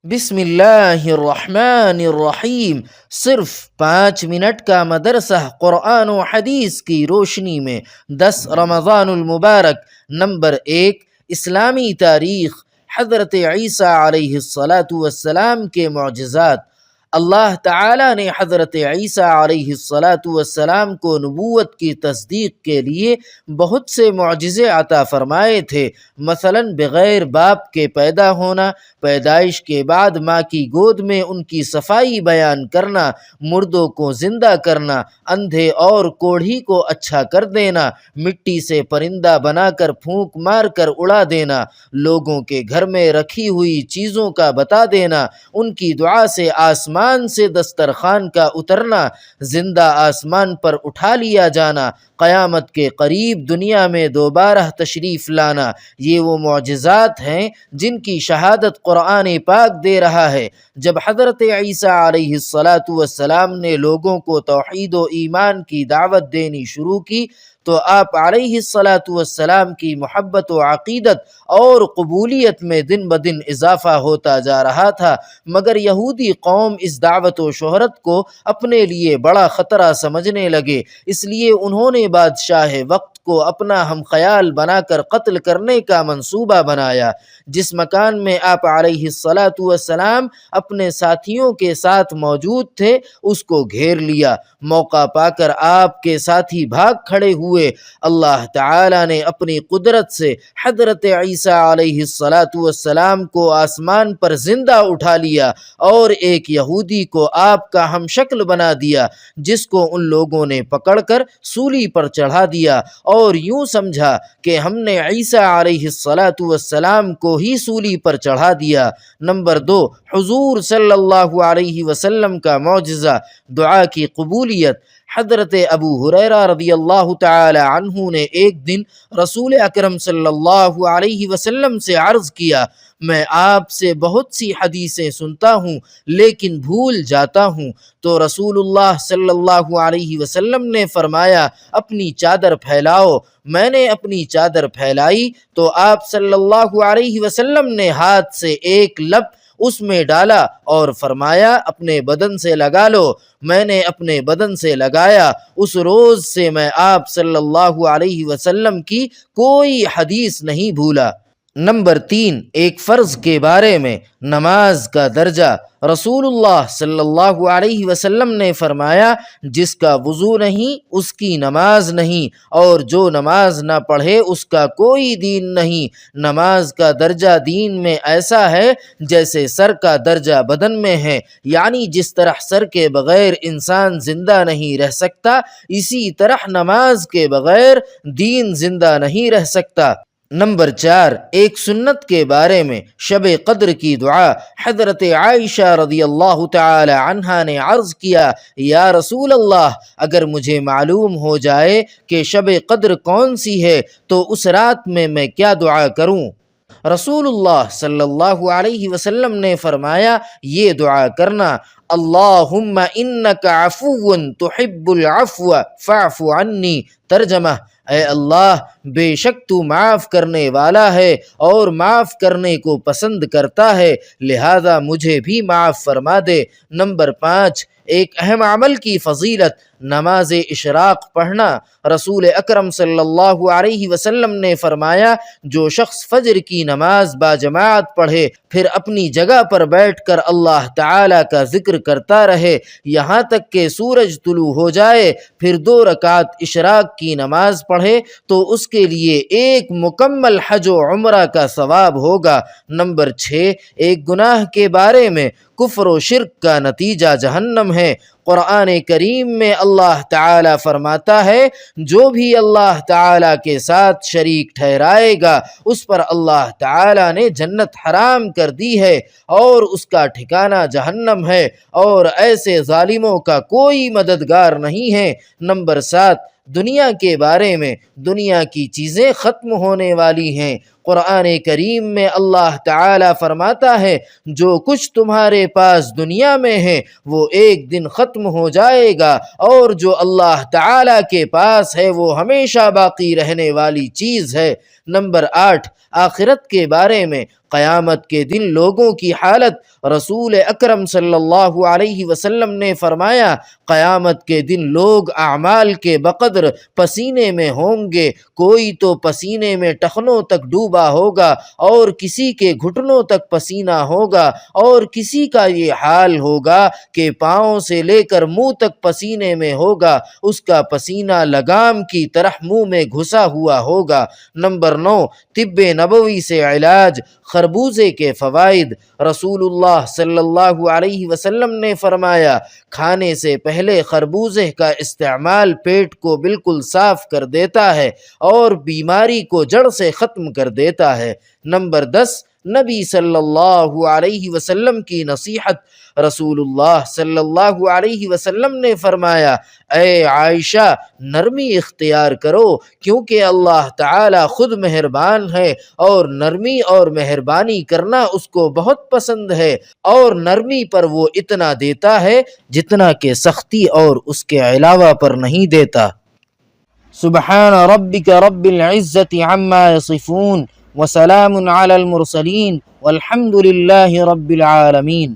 بسم اللہ الرحمن الرحیم۔ صرف 5 منٹ کا مدرسہ قرآن و حدیث کی روشنی میں 10 رمضان المبارک۔ نمبر 1، اسلامی تاریخ۔ حضرت عیسیٰ علیہ السلام کے معجزات۔ اللہ تعالیٰ نے حضرت عیسیٰ علیہ السلام کو نبوت کی تصدیق کے لیے بہت سے معجزے عطا فرمائے تھے، مثلا بغیر باپ کے پیدا ہونا، پیدائش کے بعد ماں کی گود میں ان کی صفائی بیان کرنا، مردوں کو زندہ کرنا، اندھے اور کوڑھی کو اچھا کر دینا، مٹی سے پرندہ بنا کر پھونک مار کر اڑا دینا، لوگوں کے گھر میں رکھی ہوئی چیزوں کا بتا دینا، ان کی دعا سے آسمان سے دسترخوان کا اترنا، زندہ آسمان پر اٹھا لیا جانا، قیامت کے قریب دنیا میں دوبارہ تشریف لانا۔ یہ وہ معجزات ہیں جن کی شہادت قرآن پاک دے رہا ہے۔ جب حضرت عیسیٰ علیہ السلام نے لوگوں کو توحید و ایمان کی دعوت دینی شروع کی تو آپ علیہ السلام کی محبت و عقیدت اور قبولیت میں دن بدن اضافہ ہوتا جا رہا تھا، مگر یہودی قوم اس دعوت و شہرت کو اپنے لیے بڑا خطرہ سمجھنے لگے، اس لیے انہوں نے بادشاہ وقت کو اپنا ہم خیال بنا کر قتل کرنے کا منصوبہ بنایا۔ جس مکان میں آپ علیہ السلام اپنے ساتھیوں کے ساتھ موجود تھے اس کو گھیر لیا۔ موقع پا کر آپ کے ساتھی بھاگ کھڑے ہوئے۔ اللہ تعالی نے اپنی قدرت سے حضرت عیسیٰ علیہ السلام کو آسمان پر زندہ اٹھا لیا اور ایک یہودی کو آپ کا ہم شکل بنا دیا، جس کو ان لوگوں نے پکڑ کر سولی پر چڑھا دیا اور یوں سمجھا کہ ہم نے عیسیٰ علیہ السلام کو ہی سولی پر چڑھا دیا۔ نمبر 2، حضور صلی اللہ علیہ وسلم کا معجزہ، دعا کی قبولیت۔ حضرت ابو ہریرہ رضی اللہ تعالی عنہ نے ایک دن رسول اکرم صلی اللہ علیہ وسلم سے عرض کیا، میں آپ سے بہت سی حدیثیں سنتا ہوں لیکن بھول جاتا ہوں، تو رسول اللہ صلی اللہ علیہ وسلم نے فرمایا، اپنی چادر پھیلاؤ۔ میں نے اپنی چادر پھیلائی تو آپ صلی اللہ علیہ وسلم نے ہاتھ سے ایک لپ اس میں ڈالا اور فرمایا، اپنے بدن سے لگا لو۔ میں نے اپنے بدن سے لگایا۔ اس روز سے میں آپ صلی اللہ علیہ وسلم کی کوئی حدیث نہیں بھولا۔ نمبر 3، ایک فرض کے بارے میں، نماز کا درجہ۔ رسول اللہ صلی اللہ علیہ وسلم نے فرمایا، جس کا وضو نہیں اس کی نماز نہیں، اور جو نماز نہ پڑھے اس کا کوئی دین نہیں۔ نماز کا درجہ دین میں ایسا ہے جیسے سر کا درجہ بدن میں ہے، یعنی جس طرح سر کے بغیر انسان زندہ نہیں رہ سکتا، اسی طرح نماز کے بغیر دین زندہ نہیں رہ سکتا۔ نمبر 4، ایک سنت کے بارے میں، شب قدر کی دعا۔ حضرت عائشہ رضی اللہ تعالی عنہا نے عرض کیا، یا رسول اللہ، اگر مجھے معلوم ہو جائے کہ شب قدر کون سی ہے تو اس رات میں کیا دعا کروں؟ رسول اللہ صلی اللہ علیہ وسلم نے فرمایا، یہ دعا کرنا، اللہم انک عفو تحب العفو فاعف عنی۔ ترجمہ، اے اللہ، بے شک تو معاف کرنے والا ہے اور معاف کرنے کو پسند کرتا ہے، لہذا مجھے بھی معاف فرما دے۔ نمبر 5، ایک اہم عمل کی فضیلت، نماز اشراق پڑھنا۔ رسول اکرم صلی اللہ علیہ وسلم نے فرمایا، جو شخص فجر کی نماز باجماعت پڑھے پھر اپنی جگہ پر بیٹھ کر اللہ تعالی کا ذکر کرتا رہے یہاں تک کہ سورج طلوع ہو جائے، پھر 2 رکعت اشراق کی نماز پڑھے تو اس کے لیے ایک مکمل حج و عمرہ کا ثواب ہوگا۔ نمبر 6، ایک گناہ کے بارے میں، کفر و شرک کا نتیجہ جہنم ہے۔ قرآن کریم میں اللہ تعالی فرماتا ہے، جو بھی اللہ تعالی کے ساتھ شریک ٹھہرائے گا اس پر اللہ تعالی نے جنت حرام کر دی ہے اور اس کا ٹھکانہ جہنم ہے، اور ایسے ظالموں کا کوئی مددگار نہیں ہے۔ نمبر 7، دنیا کے بارے میں، دنیا کی چیزیں ختم ہونے والی ہیں۔ قرآن کریم میں اللہ تعالی فرماتا ہے، جو کچھ تمہارے پاس دنیا میں ہے وہ ایک دن ختم ہو جائے گا، اور جو اللہ تعالی کے پاس ہے وہ ہمیشہ باقی رہنے والی چیز ہے۔ نمبر 8، آخرت کے بارے میں، قیامت کے دن لوگوں کی حالت، رسول اکرم صلی اللہ علیہ وسلم نے فرمایا قیامت کے دن لوگ اعمال کے بقدر پسینے میں ہوں گے، کوئی تو پسینے میں ٹخنوں تک ڈوبا ہوگا اور کسی کے گھٹنوں تک پسینہ ہوگا اور کسی کا یہ حال ہوگا کہ پاؤں سے لے کر منہ تک پسینے میں ہوگا، اس کا پسینہ لگام کی طرح منہ میں گھسا ہوا ہوگا۔ نمبر 9، طب نبوی سے علاج، خربوزے کے فوائد۔ رسول اللہ صلی اللہ علیہ وسلم نے فرمایا کھانے سے پہلے خربوزے کا استعمال پیٹ کو بالکل صاف کر دیتا ہے اور بیماری کو جڑ سے ختم کر دیتا ہے۔ نمبر 10، نبی صلی اللہ علیہ وسلم کی نصیحت۔ رسول اللہ صلی اللہ علیہ وسلم نے فرمایا اے عائشہ نرمی اختیار کرو کیونکہ اللہ تعالی خود مہربان ہے اور نرمی اور مہربانی کرنا اس کو بہت پسند ہے، اور نرمی پر وہ اتنا دیتا ہے جتنا کہ سختی اور اس کے علاوہ پر نہیں دیتا۔ سبحان ربک رب العزت عما یصفون وسلام علی المرسلین والحمد للہ رب العالمین۔